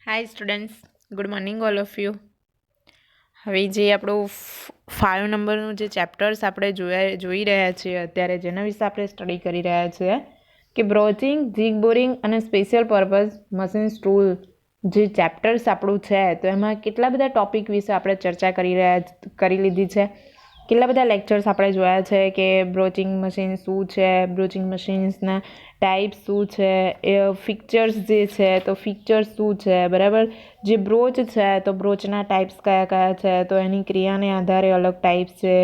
Hi students, good morning all of you. હવે જે આપણું 5 નંબરનું જે ચેપ્ટર્સ આપણે જોઈ રહ્યા છીએ અત્યારે, જેના વિશે આપણે સ્ટડી કરી રહ્યા છીએ કે બ્રોચિંગ, જીગ બોરિંગ અને સ્પેશિયલ પર્પઝ મશીન્સ ટૂલ જે ચેપ્ટર્સ આપણું છે, તો એમાં કેટલા બધા ટોપિક વિશે આપણે ચર્ચા કરી લીધી છે. કેટલા બધા લેક્ચર્સ આપણે જોયા છે કે બ્રોચિંગ મશીન શું છે, બ્રોચિંગ મશીન્સના ટાઈપ્સ શું છે, એ ફીચર્સ જે છે તો ફીચર્સ શું છે, બરાબર. જે બ્રોચ છે તો બ્રોચના ટાઈપ્સ કયા કયા છે, તો એની ક્રિયાને આધારે અલગ ટાઈપ્સ છે.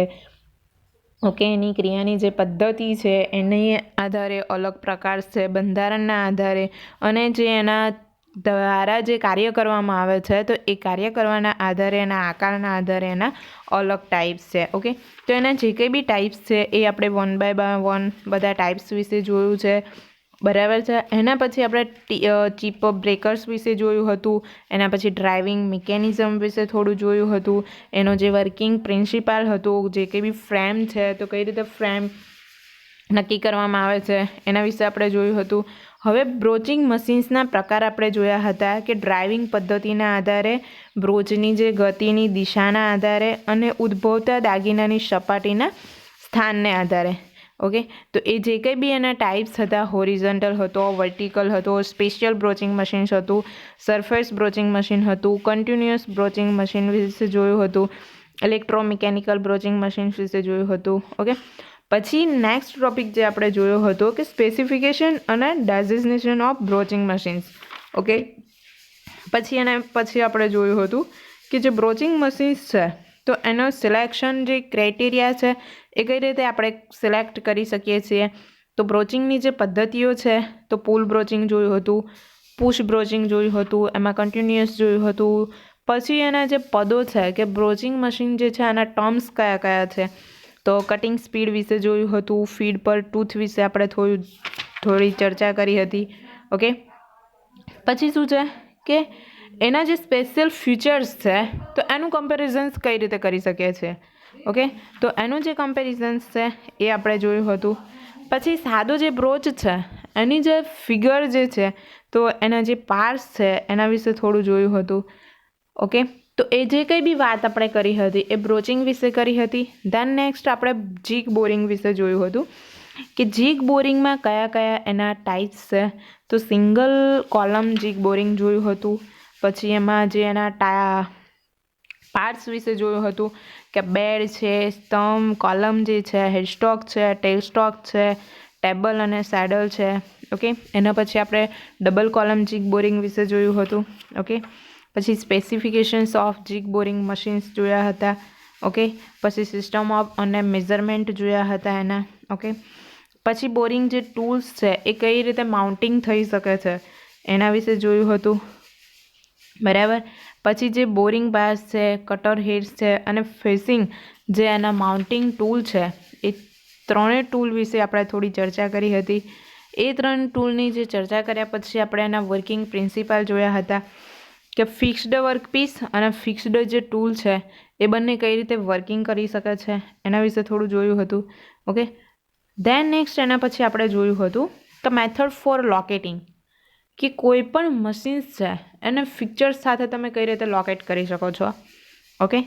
ઓકે, એની ક્રિયાની જે પદ્ધતિ છે એની આધારે અલગ પ્રકાર છે, બંધારણના આધારે, અને જે એના દ્વારા જે કાર્ય કરવામાં આવે છે તો એ કાર્ય કરવાના આધારે, એના આકારના આધારે એના અલગ ટાઈપ્સ છે. ઓકે, તો એના જે કંઈ બી ટાઈપ્સ છે એ આપણે 1 by 1 બધા ટાઈપ્સ વિશે જોયું છે, બરાબર છે. એના પછી આપણે ચીપ બ્રેકર્સ વિશે જોયું હતું. એના પછી ડ્રાઇવિંગ મિકેનિઝમ વિશે થોડું જોયું હતું. એનો જે વર્કિંગ પ્રિન્સિપાલ હતો, જે કંઈ બી ફ્રેમ છે તો કઈ રીતે ફ્રેમ નક્કી કરવામાં આવે છે એના વિશે આપણે જોયું હતું. હવે બ્રોચિંગ મશીન્સના પ્રકાર આપણે જોયા હતા કે ડ્રાઇવિંગ પદ્ધતિના આધારે, બ્રોચની જે ગતિની દિશાના આધારે અને ઉદ્ભવતા દાગીનાની સપાટીના સ્થાનને આધારે. ઓકે, તો એ જે કંઈ બી એના ટાઈપ્સ હતા, હોરિઝોન્ટલ હતો, વર્ટિકલ હતો, સ્પેશિયલ બ્રોચિંગ મશીન્સ હતું, સરફેસ બ્રોચિંગ મશીન હતું, કન્ટિન્યુઅસ બ્રોચિંગ મશીન વિશે જોયું હતું, ઇલેક્ટ્રોમિકેનિકલ બ્રોચિંગ મશીન્સ વિશે જોયું હતું. ઓકે, પછી નેક્સ્ટ ટોપિક જે આપણે જોયો હતો કે સ્પેસિફિકેશન અને ડેઝિગ્નેશન ઓફ બ્રોચિંગ મશીન્સ. ઓકે, પછી આપણે જોયું હતું કે જે બ્રોચિંગ મશીન્સ છે તો એનો સિલેક્શન, જે ક્રાઇટેરિયા છે એ કઈ રીતે આપણે સિલેક્ટ કરી શકીએ છીએ. તો બ્રોચિંગની જે પદ્ધતિઓ છે તો પુલ બ્રોચિંગ જોયું હતું, પુશ બ્રોચિંગ જોયું હતું, એમાં કન્ટિન્યુઅસ જોયું હતું. પછી એના જે પદો છે કે બ્રોચિંગ મશીન જે છે એના ટર્મ્સ કયા કયા છે, તો કટિંગ સ્પીડ વિશે જોયું હતું, ફીડ પર ટૂથ વિશે આપણે થોડી ચર્ચા કરી હતી. ઓકે, પછી શું છે કે એના જે સ્પેશિયલ ફીચર્સ છે તો એનું કમ્પેરિઝન્સ કઈ રીતે કરી શકીએ છીએ. ઓકે, તો એનું જે કમ્પેરિઝન્સ છે એ આપણે જોયું હતું. પછી સાદો જે બ્રોચ છે એની જે ફિગર જે છે તો એના જે પાર્ટ્સ છે એના વિશે થોડું જોયું હતું. ઓકે, તો એ જે કંઈ બી વાત આપણે કરી હતી એ બ્રોચિંગ વિશે કરી હતી. ધેન નેક્સ્ટ આપણે જીગ બોરિંગ વિશે જોયું હતું કે જીગ બોરિંગમાં કયા કયા એના ટાઈપ્સ છે. તો સિંગલ કોલમ જીગ બોરિંગ જોયું હતું. પછી એમાં જે એના પાર્ટ્સ વિશે જોયું હતું કે બેડ છે, સ્તંભ, કોલમ જે છે, હેડસ્ટોક છે, ટેલ સ્ટોક છે, ટેબલ અને સેડલ છે. ઓકે, એના પછી આપણે ડબલ કોલમ જીગ બોરિંગ વિશે જોયું હતું. ઓકે, પછી specifications of jig boring machines જોયા હતા. ઓકે, પછી સિસ્ટમ ઓફ અને મેઝરમેન્ટ જોયા હતા એના. ઓકે, પછી બોરિંગ જે ટૂલ્સ છે એ કઈ રીતે માઉન્ટિંગ થઈ શકે છે એના વિશે જોયું હતું, બરાબર. પછી જે બોરિંગ બાર્સ છે, કટર હેડ્સ છે અને ફેસિંગ જે એના માઉન્ટિંગ ટૂલ છે, એ ત્રણેય ટૂલ વિશે આપણે થોડી ચર્ચા કરી હતી. એ 3 ટૂલની જે ચર્ચા કર્યા પછી આપણે એના વર્કિંગ પ્રિન્સિપાલ જોયા હતા કે ફિક્સ્ડ વર્કપીસ અને ફિક્સ્ડ જે ટૂલ છે એ બંને કઈ રીતે વર્કિંગ કરી શકે છે એના વિશે થોડું જોયું હતું. ઓકે, ધેન નેક્સ્ટ એના પછી આપણે જોયું હતું કે મેથડ ફોર લોકેટિંગ, કે કોઈ પણ મશીન્સ છે એને ફીચર્સ સાથે તમે કઈ રીતે લોકેટ કરી શકો છો. ઓકે,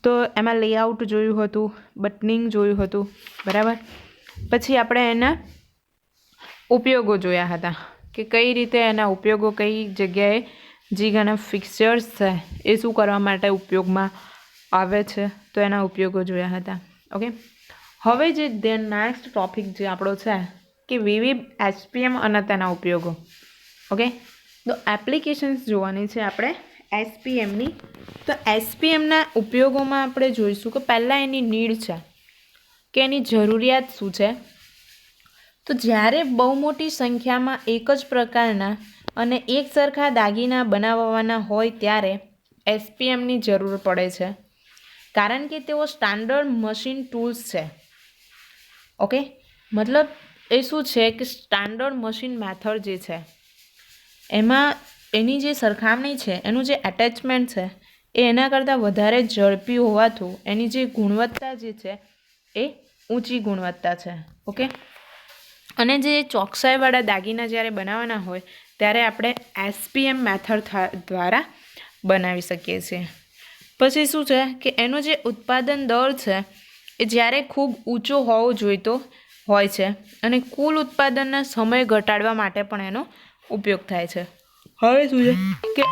તો એમાં લેઆઉટ જોયું હતું, બટનિંગ જોયું હતું, બરાબર. પછી આપણે એના ઉપયોગો જોયા હતા કે કઈ રીતે એના ઉપયોગો, કઈ જગ્યાએ જીગ અને ફિક્ચર્સ છે એ શું કરવા માટે ઉપયોગમાં આવે છે, તો એના ઉપયોગો જોયા હતા. ઓકે, હવે જે નેક્સ્ટ ટોપિક જે આપણો છે કે વિવિધ એસપીએમ અને તેના ઉપયોગો. ઓકે, તો એપ્લિકેશન્સ જોવાની છે આપણે એસપીએમની. તો એસપીએમના ઉપયોગોમાં આપણે જોઈશું કે પહેલાં એની નીડ છે કે એની જરૂરિયાત શું છે. તો જ્યારે બહુ મોટી સંખ્યામાં એક જ પ્રકારના અને એક સરખા દાગીના બનાવવાના હોય ત્યારે એસપીએમની જરૂર પડે છે, કારણ કે તેઓ સ્ટાન્ડર્ડ મશીન ટૂલ્સ છે. ઓકે, મતલબ એ શું છે કે સ્ટાન્ડર્ડ મશીન મેથડ જે છે એમાં એની જે સરખામણી છે, એનું જે એટેચમેન્ટ છે એ એના કરતાં વધારે ઝડપી હોવાથી એની જે ગુણવત્તા જે છે એ ઊંચી ગુણવત્તા છે. ઓકે, અને જે ચોકસાઈવાળા દાગીના જ્યારે બનાવવાના હોય ત્યારે આપણે SPM મેથડ દ્વારા બનાવી શકીએ છીએ. પછી શું છે કે એનો જે ઉત્પાદન દર છે એ જ્યારે ખૂબ ઊંચો હોવો જોઈતો હોય છે અને કુલ ઉત્પાદનના સમય ઘટાડવા માટે પણ એનો ઉપયોગ થાય છે. હવે શું છે કે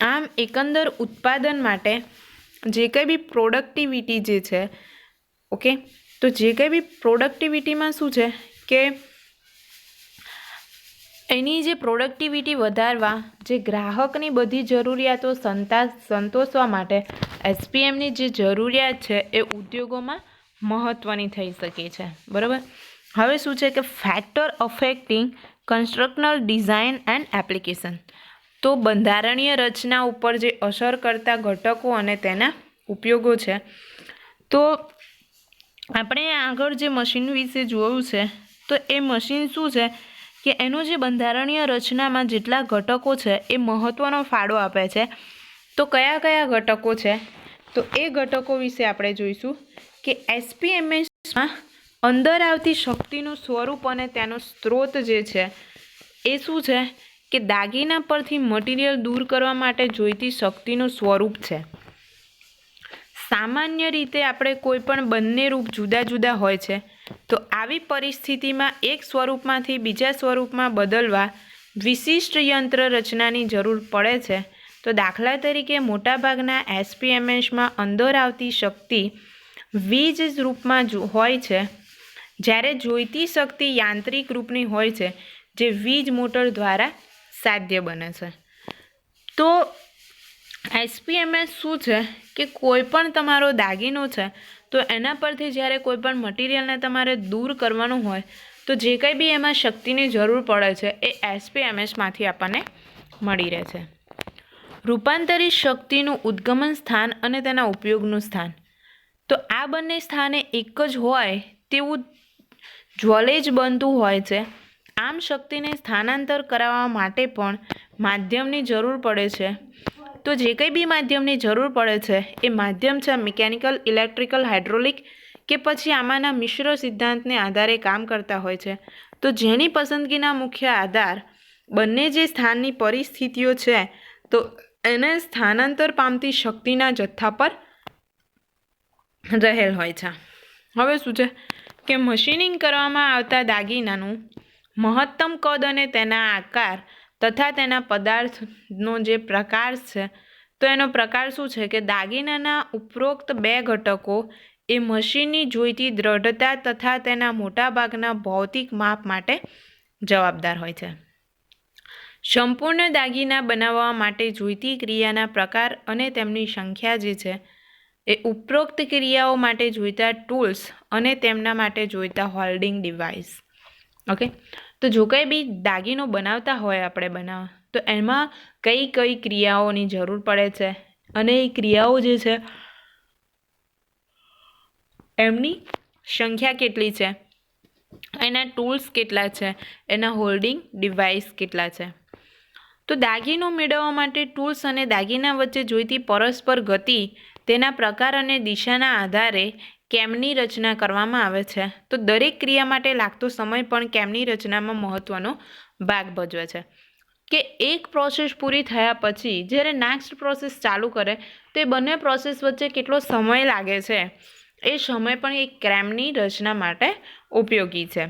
આમ એકંદર ઉત્પાદન માટે જે કંઈ બી પ્રોડક્ટિવિટી જે છે ઓકે, તો જે કંઈ બી પ્રોડક્ટિવિટીમાં શું છે કે એની જે પ્રોડક્ટિવિટી વધારવા, જે ગ્રાહકની બધી જરૂરિયાતો સંતોષવા માટે SPMની જે જરૂરિયાત છે એ ઉદ્યોગોમાં મહત્ત્વની થઈ શકે છે. બરાબર. હવે શું છે કે factor affecting constructional design and application. તો બંધારણીય રચના ઉપર જે અસર કરતા ઘટકો અને તેના ઉપયોગો છે. તો આપણે આગળ જે મશીન વિશે જોયું છે તો એ મશીન શું છે કે એનો જે બંધારણીય રચનામાં જેટલા ઘટકો છે એ મહત્ત્વનો ફાળો આપે છે. તો કયા કયા ઘટકો છે તો એ ઘટકો વિશે આપણે જોઈશું કે SPMમાં અંદર આવતી શક્તિનું સ્વરૂપ અને તેનો સ્ત્રોત જે છે એ શું છે કે દાગીના પરથી મટીરિયલ દૂર કરવા માટે જોઈતી શક્તિનું સ્વરૂપ છે. સામાન્ય રીતે આપણે કોઈ પણ બંને રૂપ જુદા જુદા હોય છે. તો આવી પરિસ્થિતિમાં એક સ્વરૂપમાંથી બીજા સ્વરૂપમાં બદલવા વિશિષ્ટ યંત્ર રચનાની જરૂર પડે છે. તો દાખલા તરીકે મોટાભાગના SPMમાં અંદર આવતી શક્તિ વીજ રૂપમાં હોય છે, જ્યારે જોઈતી શક્તિ યાંત્રિક રૂપની હોય છે, જે વીજ મોટર દ્વારા સાધ્ય બને છે. તો SPMS શું છે કે કોઈ પણ તમારો દાગીનો છે તો એના પરથી જ્યારે કોઈ પણ મટીરિયલને તમારે દૂર કરવાનું હોય તો જે કંઈ બી એમાં શક્તિની જરૂર પડે છે એ SPMSમાંથી આપણને મળી રહે છે. રૂપાંતરિત શક્તિનું ઉદ્ગમન સ્થાન અને તેના ઉપયોગનું સ્થાન. તો આ બંને સ્થાને એક જ હોય તેવું જ્વલેજ બનતું હોય છે. આમ શક્તિને સ્થાનાંતર કરાવવા માટે પણ માધ્યમની જરૂર પડે છે. તો જે કંઈ બી માધ્યમની જરૂર પડે છે એ માધ્યમ છે મિકેનિકલ, ઇલેક્ટ્રિકલ, હાઇડ્રોલિક કે પછી આમાંના મિશ્ર સિદ્ધાંતને આધારે કામ કરતા હોય છે. તો જેની પસંદગીના મુખ્ય આધાર બંને જે સ્થાનની પરિસ્થિતિઓ છે તો એને સ્થાનાંતર પામતી શક્તિના જથ્થા પર રહેલ હોય છે. હવે શું છે કે મશીનિંગ કરવામાં આવતા દાગીનાનું મહત્તમ કદ અને તેના આકાર તથા તેના પદાર્થનો જે પ્રકાર છે તો એનો પ્રકાર શું છે કે દાગીનાના ઉપરોક્ત બે ઘટકો એ મશીનની જોઈતી દ્રઢતા તથા તેના મોટાભાગના ભૌતિક માપ માટે જવાબદાર હોય છે. સંપૂર્ણ દાગીના બનાવવા માટે જોઈતી ક્રિયાના પ્રકાર અને તેમની સંખ્યા જે છે એ ઉપરોક્ત ક્રિયાઓ માટે જોઈતા ટૂલ્સ અને તેમના માટે જોઈતા હોલ્ડિંગ ડિવાઇસ. ઓકે, તો જો કંઈ બી દાગીનો બનાવતા હોય આપણે તો એમાં કઈ કઈ ક્રિયાઓની જરૂર પડે છે અને એ ક્રિયાઓ જે છે એમની સંખ્યા કેટલી છે, એના ટૂલ્સ કેટલા છે, એના હોલ્ડિંગ ડિવાઇસ કેટલા છે. તો દાગીનો મેળવવા માટે ટૂલ્સ અને દાગીના વચ્ચે જોઈતી પરસ્પર ગતિ તેના પ્રકાર અને દિશાના આધારે કેમની રચના કરવામાં આવે છે. તો દરેક ક્રિયા માટે લાગતો સમય પણ કેમની રચનામાં મહત્ત્વનો ભાગ ભજવે છે. કે એક પ્રોસેસ પૂરી થયા પછી જ્યારે નેક્સ્ટ પ્રોસેસ ચાલુ કરે તો એ બંને પ્રોસેસ વચ્ચે કેટલો સમય લાગે છે એ સમય પણ એક કેમની રચના માટે ઉપયોગી છે.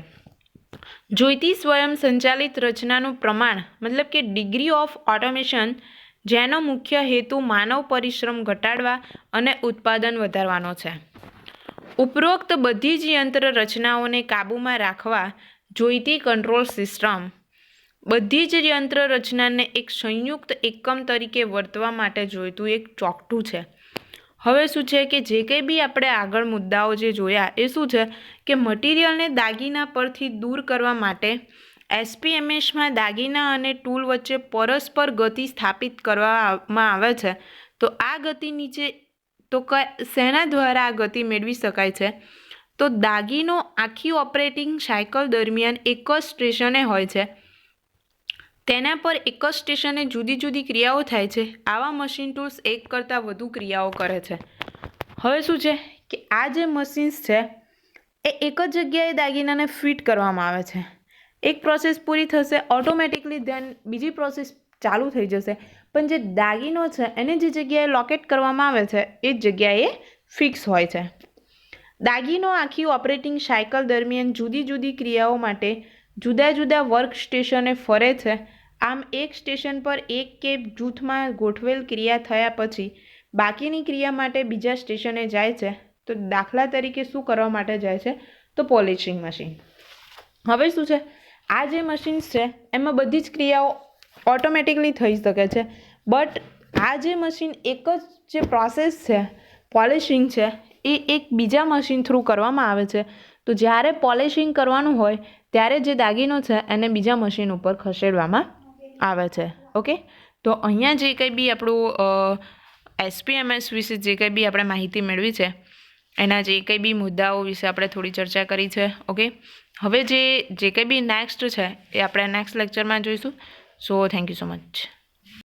જોઈતી સ્વયં સંચાલિત રચનાનું પ્રમાણ મતલબ કે ડિગ્રી ઓફ ઓટોમેશન, જેનો મુખ્ય હેતુ માનવ પરિશ્રમ ઘટાડવા અને ઉત્પાદન વધારવાનો છે. ઉપરોક્ત બધી જ યંત્ર રચનાઓને કાબૂમાં રાખવા જોઈતી કંટ્રોલ સિસ્ટમ. બધી જ યંત્ર રચનાને એક સંયુક્ત એકમ તરીકે વર્તવા માટે જોઈતું એક ચોકઠું છે. હવે શું છે કે જે કંઈ બી આપણે આગળ મુદ્દાઓ જે જોયા એ શું છે કે મટીરિયલને દાગીના પરથી દૂર કરવા માટે SPMSમાં દાગીના અને ટૂલ વચ્ચે પરસ્પર ગતિ સ્થાપિત કરવામાં આવે છે. તો આ ગતિ નીચે તો શેના દ્વારા આ ગતિ મેળવી શકાય છે તો દાગીનો આખી ઓપરેટિંગ સાયકલ દરમિયાન એક જ સ્ટેશને હોય છે, તેના પર એક જ સ્ટેશને જુદી જુદી ક્રિયાઓ થાય છે. આવા મશીન ટૂલ્સ એક કરતાં વધુ ક્રિયાઓ કરે છે. હવે શું છે કે આ જે મશીન્સ છે એ એક જ જગ્યાએ દાગીનાને ફિટ કરવામાં આવે છે. એક પ્રોસેસ પૂરી થશે, ઓટોમેટિકલી ધેન બીજી પ્રોસેસ ચાલુ થઈ જશે, પણ જે દાગીનો છે એને જે જગ્યાએ લોકેટ કરવામાં આવે છે એ જ જગ્યાએ ફિક્સ હોય છે. દાગીનો આખી ઓપરેટિંગ સાયકલ દરમિયાન જુદી જુદી ક્રિયાઓ માટે જુદા જુદા વર્ક સ્ટેશને ફરે છે. આમ એક સ્ટેશન પર એક કે જૂથમાં ગોઠવેલ ક્રિયા થયા પછી બાકીની ક્રિયા માટે બીજા સ્ટેશને જાય છે. તો દાખલા તરીકે શું કરવા માટે જાય છે? તો પોલિશિંગ મશીન. હવે શું છે, આ જે મશીન્સ છે એમાં બધી જ ક્રિયાઓ ઓટોમેટિકલી થઈ શકે છે, બટ આ જે મશીન એક જ જે પ્રોસેસ છે પોલિશિંગ છે એ એક બીજા મશીન થ્રુ કરવામાં આવે છે. તો જ્યારે પોલિશિંગ કરવાનું હોય ત્યારે જે દાગીનો છે એને બીજા મશીન ઉપર ખસેડવામાં આવે છે. ઓકે, તો અહીંયા જે કંઈ બી આપણું SPMS વિશે જે કંઈ બી આપણે માહિતી મેળવી છે એના જે કંઈ બી મુદ્દાઓ વિશે આપણે થોડી ચર્ચા કરી છે. ઓકે, હવે જે કંઈ બી નેક્સ્ટ છે એ આપણે નેક્સ્ટ લેક્ચરમાં જોઈશું. So thank you so much.